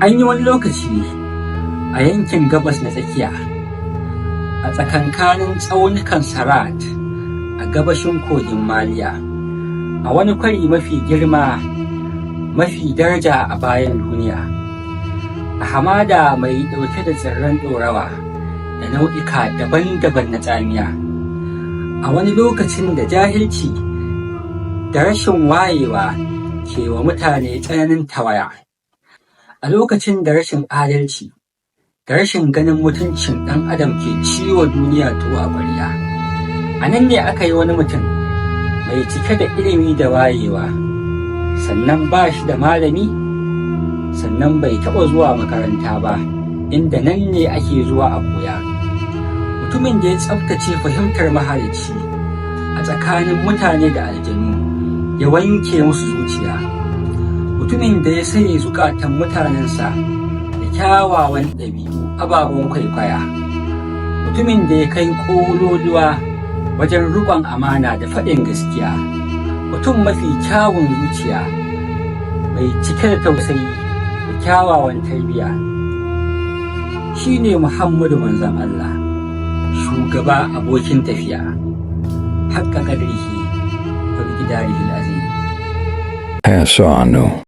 An yi wani lokaci a yankin gabas na tsakiya, a tsakankanin tsaunukan Sarat a gabashin kogin Maliya, a wani kwari mafi girma, mafi daraja a bayan duniya, a hamada mai ɗauke da tsirran ɗorawa da nau'ika daban-daban na tsamiya, a wani lokacin da jahilci da rashin wayewa ke wa mutane tsananin tawaya, a lokacin da rashin adalci da rashin ganin mutuncin ɗan adam ke ciwo duniya tuwo a ƙwarya. A nan ne aka yi wani mutum mai cike da ilimi da wayewa, sannan ba shi da malami, sannan bai taɓa zuwa makaranta ba, inda nan ne ake zuwa a koya. Mutumin da ya tsabtace fahimtar mahalicci a tsakanin mutane da aljanu, ya wanke musu zuciya. Mutumin da ya sanya zukatan mutanensa da kyawawan ɗabi'u ababen kwaikwaya. Mutumin da ya kai ƙololuwa wajen riƙon amana da faɗin gaskiya. Mutum mafi kyawun zuciya, mai cike da tausayi da kyawawan tarbiyya. Shi ne Muhammadu manzon Allah, shugaba abokin tafiya, haƙƙa ƙadrihi wa biqdarihi al-azim. Pass on.